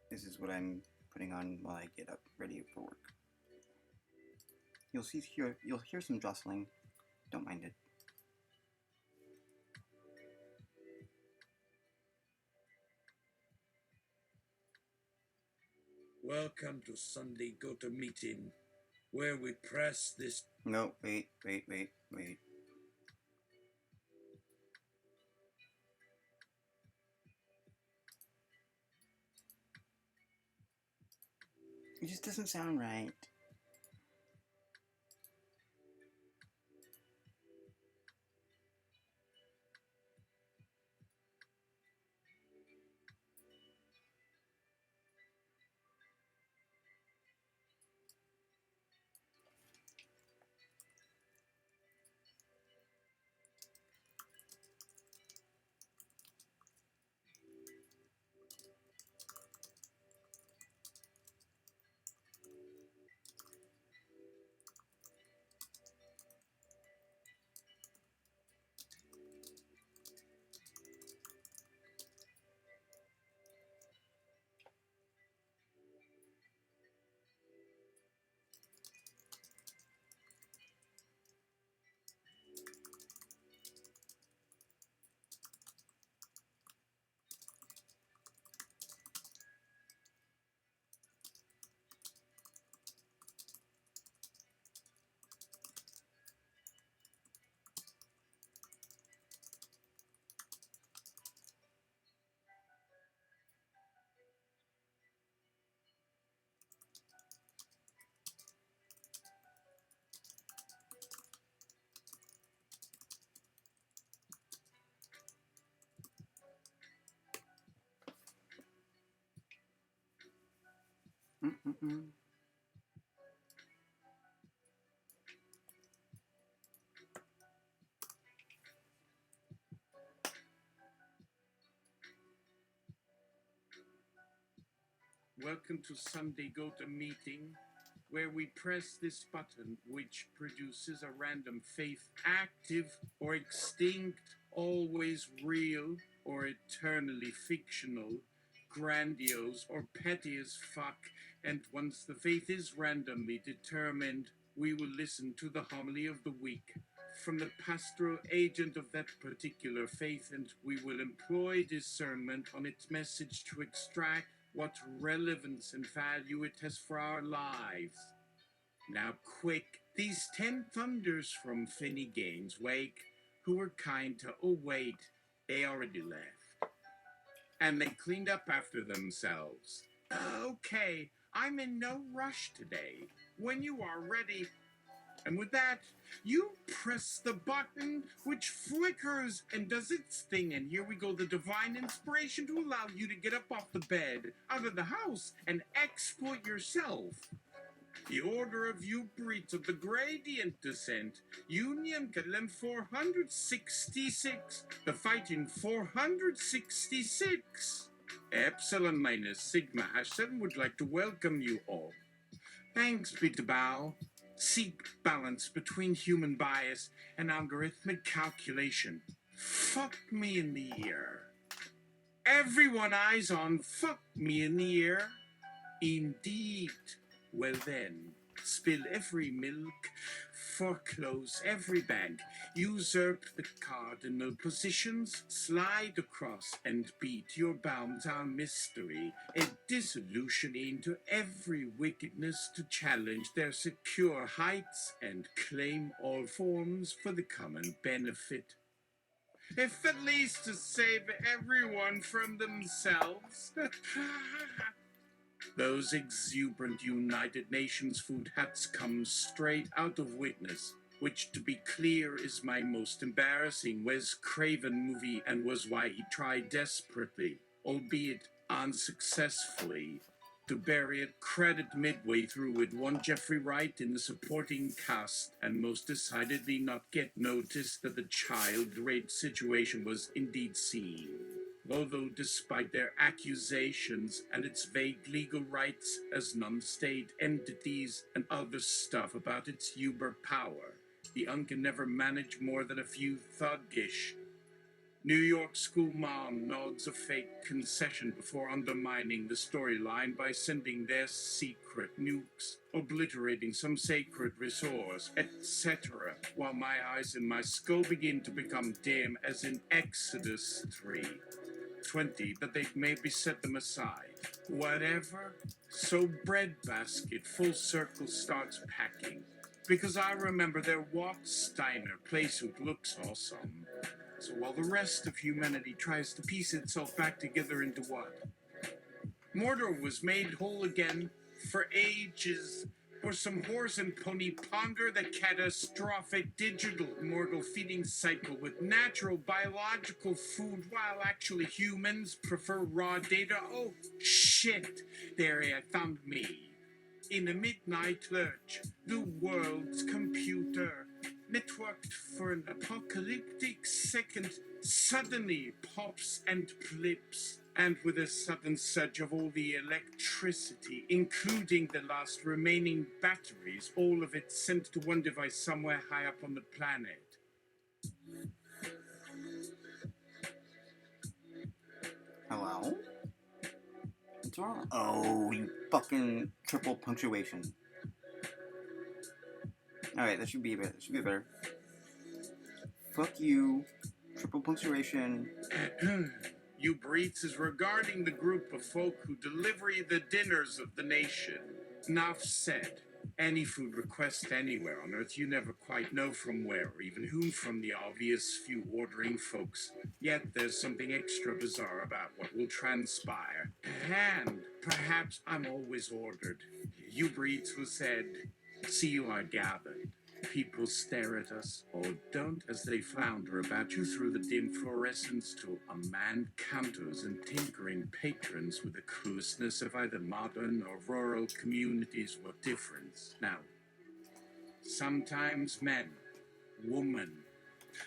This is what I'm putting on while I get up ready for work. You'll hear some jostling. Don't mind it. Welcome to Sunday Go-To Meeting, where we press this. No, wait. It just doesn't sound right. Mm-mm-mm. Welcome to Sunday Go-To Meeting, where we press this button which produces a random faith, active or extinct, always real or eternally fictional, grandiose or petty as fuck, and once the faith is randomly determined, we will listen to the homily of the week from the pastoral agent of that particular faith, and we will employ discernment on its message to extract what relevance and value it has for our lives. Now, quick, these 10 thunders from Finnegan's Wake, who were kind to, oh, wait, they already left. And they cleaned up after themselves. Okay, I'm in no rush today. When you are ready, and with that, you press the button which flickers and does its thing. And here we go, the divine inspiration to allow you to get up off the bed, out of the house, and exploit yourself. The order of UberEats of the gradient descent, Union Kalem 466, the fighting 466. Epsilon minus Sigma H7 would like to welcome you all. Thanks, Peter Bow. Seek balance between human bias and algorithmic calculation. Fuck me in the ear. Everyone eyes on fuck me in the ear. Indeed. Well then, spill every milk, foreclose every bank, usurp the cardinal positions, slide across and beat your bounds on mystery, a dissolution into every wickedness to challenge their secure heights and claim all forms for the common benefit. If at least to save everyone from themselves. Those exuberant United Nations food hats come straight out of Witness, which, to be clear, is my most embarrassing Wes Craven movie and was why he tried desperately, albeit unsuccessfully, to bury it credit midway through with one Jeffrey Wright in the supporting cast and most decidedly not get noticed that the child rape situation was indeed seen. Although despite their accusations and its vague legal rights as non-state entities and other stuff about its Uber power, the UN can never manage more than a few thuggish New York school mom nods a fake concession before undermining the storyline by sending their secret nukes, obliterating some sacred resource, etc., while my eyes and my skull begin to become dim as in Exodus 3:20, but they've maybe set them aside. Whatever. So breadbasket full circle starts packing. Because I remember their Walt Steiner playsuit looks awesome. So while the rest of humanity tries to piece itself back together into what? Mordor was made whole again for ages, or some horse and pony ponder the catastrophic digital mortal feeding cycle with natural biological food while actually humans prefer raw data. Oh shit, there I found me. In a midnight lurch, the world's computer, networked for an apocalyptic second, suddenly pops and flips, and with a sudden surge of all the electricity, including the last remaining batteries, all of it sent to one device somewhere high up on the planet. Hello? What's wrong? Oh, you fucking triple punctuation. Alright, that should be better. Fuck you. Triple punctuation. UberEats is regarding the group of folk who deliver the dinners of the nation. Enough said. Any food request anywhere on Earth, you never quite know from where or even whom from the obvious few ordering folks. Yet there's something extra bizarre about what will transpire. And perhaps I'm always ordered. UberEats was said, see you are gathered. People stare at us, or don't, as they flounder about you through the dim fluorescence to unmanned counters and tinkering patrons with the cluelessness of either modern or rural communities with difference. Now, sometimes men, woman.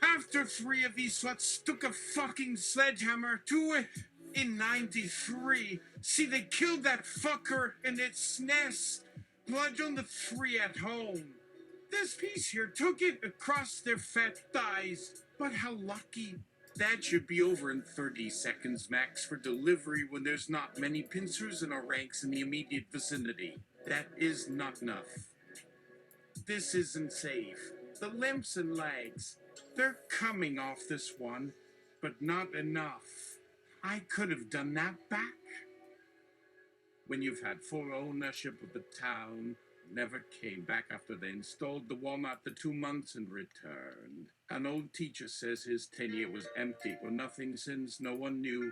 After 3 of these sluts stuck a fucking sledgehammer to it in 93, see, they killed that fucker in its nest. Blood on the 3 at home. This piece here took it across their fat thighs. But how lucky. That should be over in 30 seconds max for delivery when there's not many pincers in our ranks in the immediate vicinity. That is not enough. This isn't safe. The limps and legs, they're coming off this one, but not enough. I could have done that back. When you've had full ownership of the town, never came back after they installed the wall after 2 months and returned. An old teacher says his tenure was empty, or nothing since no one knew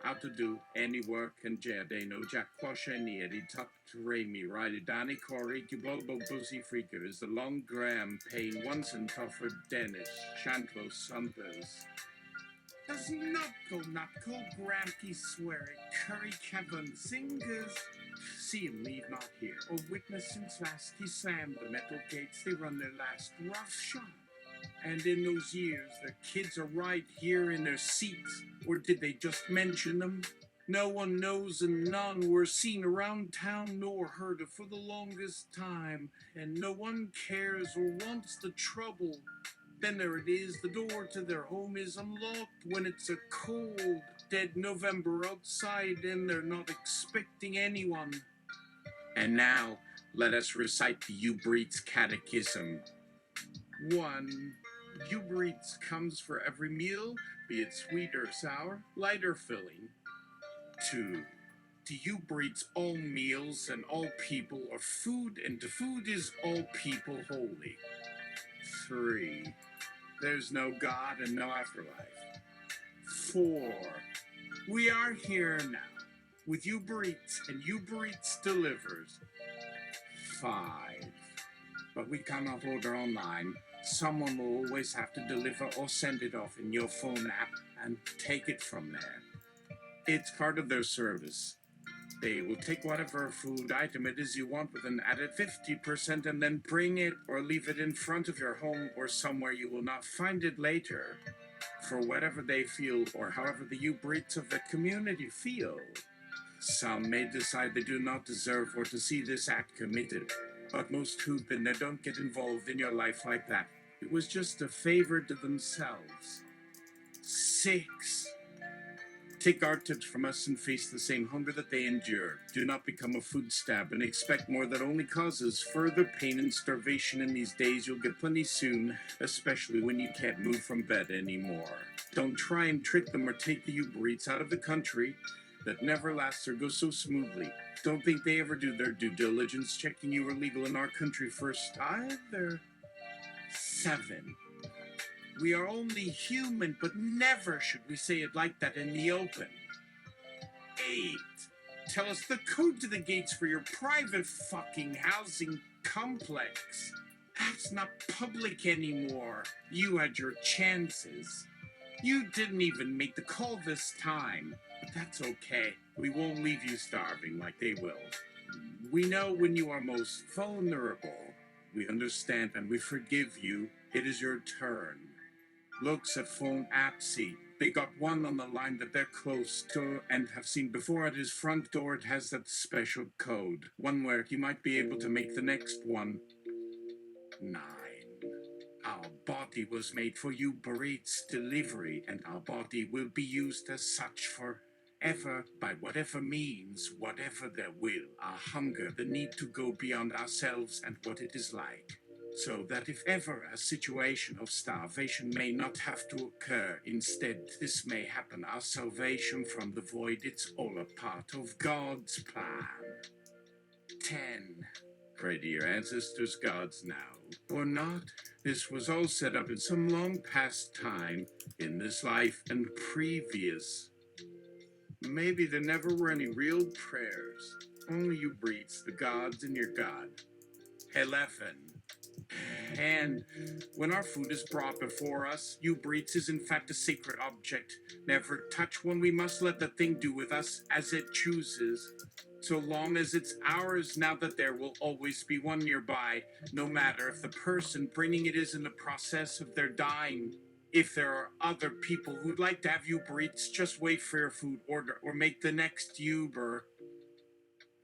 how to do any work, and Jerde no Jack Quasheni Eddie Tuck to Rami, Riley Danny Corey, Kibobo Bussy Freaker is the long gram paying once and tougher Dennis, Shantlo Sumpers. Does not go Gramky swear it, Curry Kevin Singers. See him leave not here, or witness since last he slammed the metal gates, they run their last rough shot. And in those years, the kids are right here in their seats, or did they just mention them? No one knows and none were seen around town nor heard of for the longest time, and no one cares or wants the trouble. Then there it is, the door to their home is unlocked when it's a cold, dead November outside and they're not expecting anyone. And now, let us recite the UberEats Catechism. 1. UberEats comes for every meal, be it sweet or sour, light or filling. 2. To UberEats all meals and all people are food, and to food is all people holy. 3. There's no God and no afterlife. 4. We are here now with UberEats, and UberEats delivers. 5. But we cannot order online. Someone will always have to deliver or send it off in your phone app and take it from there. It's part of their service. They will take whatever food item it is you want with an added 50% and then bring it or leave it in front of your home or somewhere you will not find it later. For whatever they feel or however the UberEats of the community feel. Some may decide they do not deserve or to see this act committed, but most who've been there don't get involved in your life like that. It was just a favor to themselves. 6. Take our tips from us and face the same hunger that they endure. Do not become a food stab and expect more that only causes further pain and starvation in these days. You'll get plenty soon, especially when you can't move from bed anymore. Don't try and trick them or take the UberEats out of the country. That never lasts or goes so smoothly. Don't think they ever do their due diligence checking you are legal in our country first either. 7. We are only human, but never should we say it like that in the open. 8. Tell us the code to the gates for your private fucking housing complex. That's not public anymore. You had your chances. You didn't even make the call this time, but that's okay. We won't leave you starving like they will. We know when you are most vulnerable. We understand and we forgive you. It is your turn. Looks at phone Apsy. They got one on the line that they're close to and have seen before at his front door. It has that special code. One where he might be able to make the next one. 9. Our body was made for UberEats delivery, and our body will be used as such forever by whatever means, whatever their will, our hunger, the need to go beyond ourselves and what it is like. So that if ever a situation of starvation may not have to occur, instead this may happen, our salvation from the void, it's all a part of God's plan. 10. Pray to your ancestors' gods now, or not. This was all set up in some long past time, in this life and previous. Maybe there never were any real prayers, only UberEats, the gods, and your God. 11. And when our food is brought before us, UberEats is in fact a sacred object. Never touch one, we must let the thing do with us as it chooses. So long as it's ours, now that there will always be one nearby, no matter if the person bringing it is in the process of their dying. If there are other people who'd like to have UberEats, just wait for your food order or make the next Uber.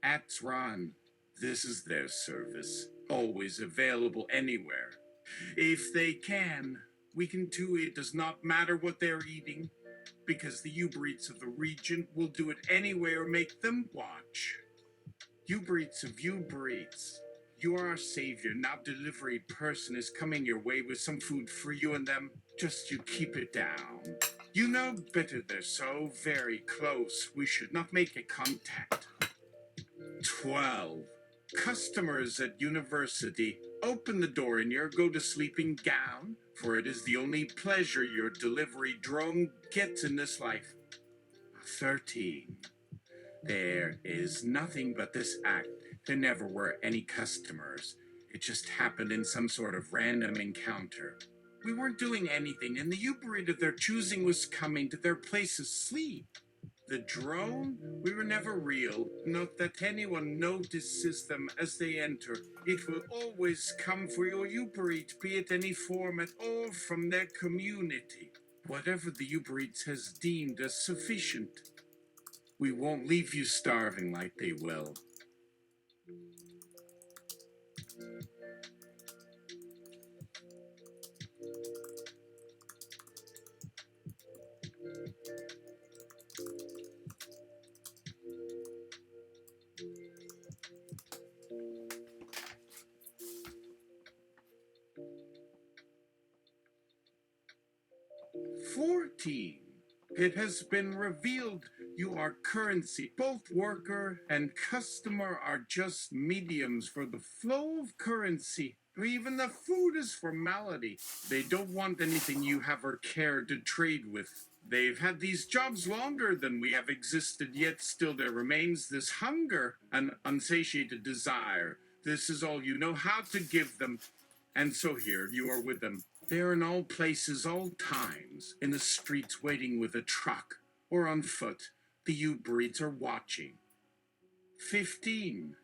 Ats Run. This is their service, always available anywhere. If they can, we can too. It does not matter what they're eating, because the UberEats of the region will do it anyway or make them watch. UberEats of UberEats. You are our savior. Now delivery person is coming your way with some food for you and them. Just you keep it down. You know better, they're so very close. We should not make a contact. 12. Customers at university, open the door in your go-to-sleeping gown, for it is the only pleasure your delivery drone gets in this life. 13. There is nothing but this act. There never were any customers. It just happened in some sort of random encounter. We weren't doing anything, and the UberEat of their choosing was coming to their place of sleep. The drone? We were never real. Not that anyone notices them as they enter. It will always come for your UberEat, be it any form at all from their community. Whatever the UberEats has deemed as sufficient. We won't leave you starving like they will. It has been revealed you are currency. Both worker and customer are just mediums for the flow of currency. Even the food is formality. They don't want anything you have or care to trade with. They've had these jobs longer than we have existed, yet still there remains this hunger, an unsatiated desire. This is all you know how to give them. And so here you are with them. They're in all places, all times, in the streets waiting with a truck, or on foot. The UberEats are watching. 15.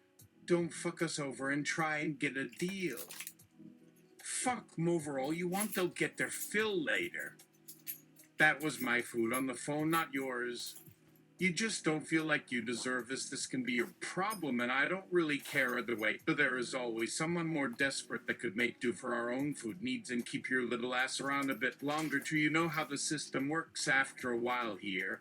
Don't fuck us over and try and get a deal. Fuck 'em over all you want, they'll get their fill later. That was my food on the phone, not yours. You just don't feel like you deserve this. This can be your problem, and I don't really care either way. But there is always someone more desperate that could make do for our own food needs and keep your little ass around a bit longer, too. You know how the system works after a while here.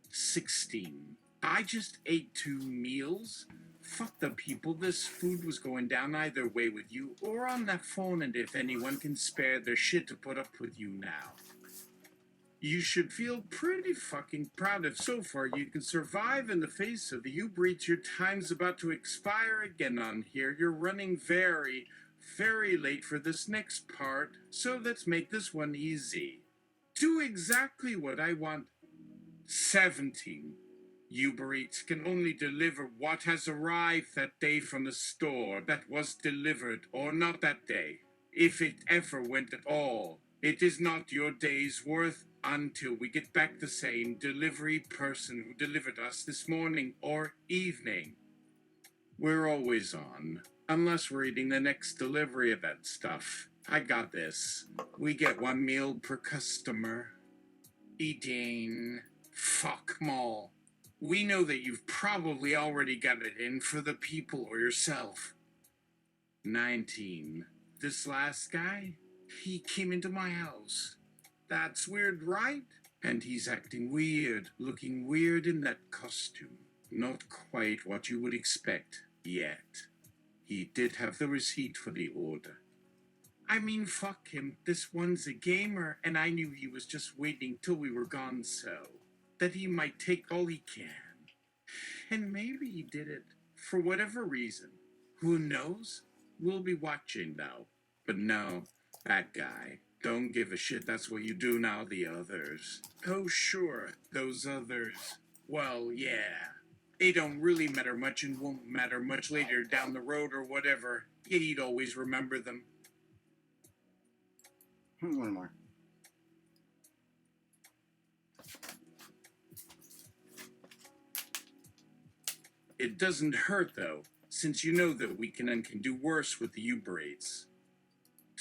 16. I just ate 2 meals. Fuck the people. This food was going down either way with you or on that phone, and if anyone can spare their shit to put up with you now. You should feel pretty fucking proud if so far you can survive in the face of the UberEats. Your time's about to expire again on here. You're running very, very late for this next part, so let's make this one easy. Do exactly what I want. 17. UberEats can only deliver what has arrived that day from the store that was delivered, or not that day, if it ever went at all. It is not your day's worth until we get back the same delivery person who delivered us this morning or evening. We're always on, unless we're eating the next delivery of that stuff. I got this. We get 1 meal per customer. Eating. Fuck 'em all. We know that you've probably already got it in for the people or yourself. 19. This last guy, he came into my house. That's weird, right? And he's acting weird, looking weird in that costume. Not quite what you would expect yet. He did have the receipt for the order. I mean, fuck him. This one's a gamer, and I knew he was just waiting till we were gone so that he might take all he can. And maybe he did it for whatever reason. Who knows? We'll be watching now. But no, that guy. Don't give a shit. That's what you do now, the others. Oh, sure, those others. Well, yeah. They don't really matter much and won't matter much later down the road or whatever. Yet he'd always remember them. One more. It doesn't hurt, though, since you know that we can and can do worse with the UberEats.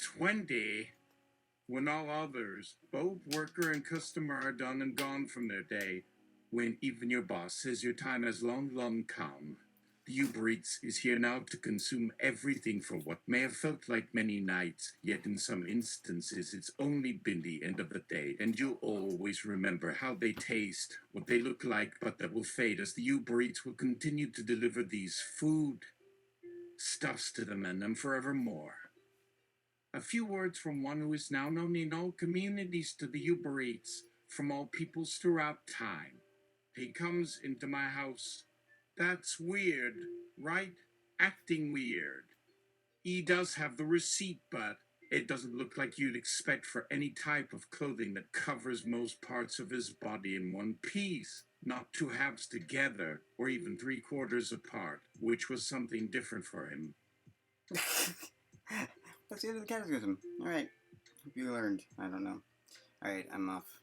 20. When all others, both worker and customer, are done and gone from their day, when even your boss says your time has long come, the UberEats is here now to consume everything for what may have felt like many nights, yet in some instances it's only been the end of the day, and you'll always remember how they taste, what they look like, but that will fade as the UberEats will continue to deliver these food stuffs to them and them forevermore. A few words from one who is now known in all communities to the UberEats, from all peoples throughout time. He comes into my house. That's weird, right? Acting weird. He does have the receipt, but it doesn't look like you'd expect for any type of clothing that covers most parts of his body in one piece, not 2 halves together, or even 3/4 apart, which was something different for him. That's the end of the catechism. Alright. Hope you learned. I don't know. Alright, I'm off.